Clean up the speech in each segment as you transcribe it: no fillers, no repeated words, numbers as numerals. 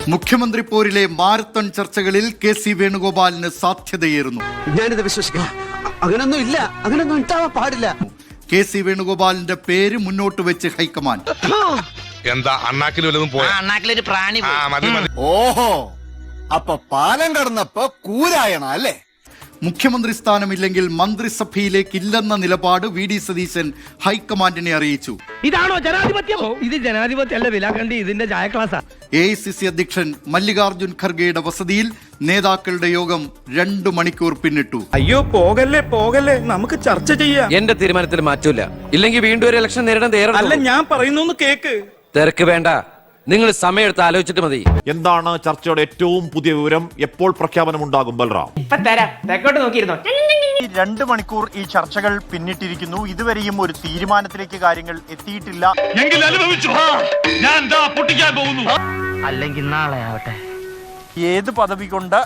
മുഖ്യമന്ത്രി പോരിലെ മാരത്തൺ ചർച്ചകളിൽ KC വേണുഗോപാലിന് സാധ്യതയേറുന്നു. ഞാനിത് വിശ്വസിക്കാം. അങ്ങനൊന്നും ഇല്ല, അങ്ങനൊന്നും ഉണ്ടാവാൻ പാടില്ല. KC വേണുഗോപാലിന്റെ പേര് മുന്നോട്ട് വെച്ച് ഹൈക്കമാൻഡ്. എന്താ അണ്ണാക്കിൽ വല്ലതും പോയാ? അണ്ണാക്കിലൊരു പ്രാണി. ഓഹോ, അപ്പൊ പാലം കടന്നപ്പോ കൂരായണ അല്ലേ? മുഖ്യമന്ത്രി സ്ഥാനമില്ലെങ്കിൽ മന്ത്രിസഭയിലേക്ക് ഇല്ലെന്ന നിലപാട് VD സതീശൻ ഹൈക്കമാൻഡിനെ അറിയിച്ചു. ഇതാണോ ജനാധിപത്യം? ഇത് ജനാധിപത്യമല്ല, വിലാക്കണ്ടി ഇതിന്റെ ചായ ക്ലാസ്സാ. AICC അധ്യക്ഷൻ മല്ലികാർജുൻ ഖർഗെയുടെ വസതിയിൽ നേതാക്കളുടെ യോഗം 2 മണിക്കൂർ പിന്നിട്ടു. അയ്യോ പോകല്ലേ പോകല്ലേ, നമുക്ക് ചർച്ച ചെയ്യാം. എന്റെ തീരുമാനത്തിൽ മാറ്റൂല. ഇല്ലെങ്കിൽ വീണ്ടും ഒരു ഇലക്ഷൻ നേരിടാൻ തയ്യാറല്ല. അല്ല, ഞാൻ പറയുന്നു കേക്ക്. തിരക്ക് വേണ്ട, നിങ്ങൾ സമയമെടുത്ത് ആലോചിച്ചിട്ട് മതി. എന്താണ് ചർച്ചയുടെ ഏറ്റവും പുതിയ വിവരം? എപ്പോൾ പ്രഖ്യാപനമുണ്ടാകും? ബൽറാം, ഈ 2 മണിക്കൂർ ഈ ചർച്ചകൾ പിന്നിട്ടിരിക്കുന്നു. ഇതുവരെയും ഒരു തീരുമാനത്തിലേക്ക് കാര്യങ്ങൾ എത്തിയിട്ടില്ല. അല്ലെങ്കിൽ നാളെ ആവട്ടെ. ഏത് പദവി കൊണ്ട്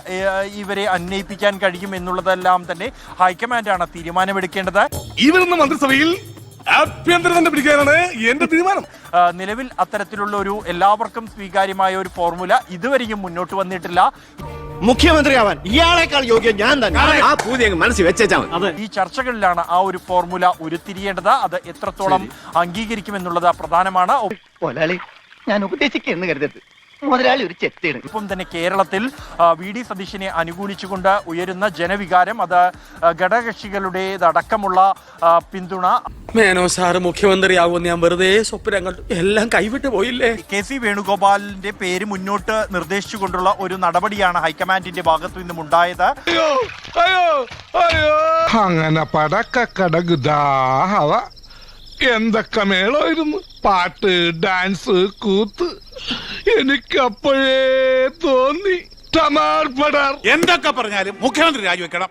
ഇവരെ അന്വയിപ്പിക്കാൻ കഴിയും എന്നുള്ളതെല്ലാം തന്നെ ഹൈക്കമാൻഡാണ് തീരുമാനമെടുക്കേണ്ടത്. ഇവരുന്ന മന്ത്രിസഭയിൽ ആഭ്യന്തരം പിടിക്കാനാണ് എന്റെ തീരുമാനം. നിലവിൽ അത്തരത്തിലുള്ള ഒരു എല്ലാവർക്കും സ്വീകാര്യമായ ഒരു ഫോർമുല ഇതുവരെയും മുന്നോട്ട് വന്നിട്ടില്ല. മുഖ്യമന്ത്രിയാവാൻ ഇയാളെക്കാൾ യോഗ്യം ഞാൻ തന്നെ. ആ പൂതി മനസ്സിൽ വെച്ചാൽ ഈ ചർച്ചകളിലാണ് ആ ഒരു ഫോർമുല ഉരുത്തിരിയേണ്ടത്. അത് എത്രത്തോളം അംഗീകരിക്കുമെന്നുള്ളത് പ്രധാനമാണ്. ഞാൻ ഉപദേശിക്കുന്നു കരുതരുത്, മുതലാളി ഒരു ചെത്തിയാണ്. ഇപ്പം തന്നെ കേരളത്തിൽ VD സതീശനെ അനുകൂലിച്ചുകൊണ്ട് ഉയരുന്ന ജനവികാരം, അത് ഘടകകക്ഷികളുടേതടക്കമുള്ള പിന്തുണ. മേനോ സാറ് മുഖ്യമന്ത്രിയാവുമെന്ന് ഞാൻ വെറുതെ സ്വപ്നം കണ്ടു, എല്ലാം കൈവിട്ട് പോയില്ലേ. KC വേണുഗോപാലിന്റെ പേര് മുന്നോട്ട് നിർദ്ദേശിച്ചുകൊണ്ടുള്ള ഒരു നടപടിയാണ് ഹൈക്കമാൻഡിന്റെ ഭാഗത്തു നിന്നും ഉണ്ടായത്. അങ്ങനെ പടക്കടകുദാഹവ എന്തൊക്കെ മേളായിരുന്നു, പാട്ട്, ഡാൻസ്, കൂത്ത്. എനിക്കപ്പോഴേ തോന്നി. എന്തൊക്കെ പറഞ്ഞാലും മുഖ്യമന്ത്രി രാജിവെക്കണം.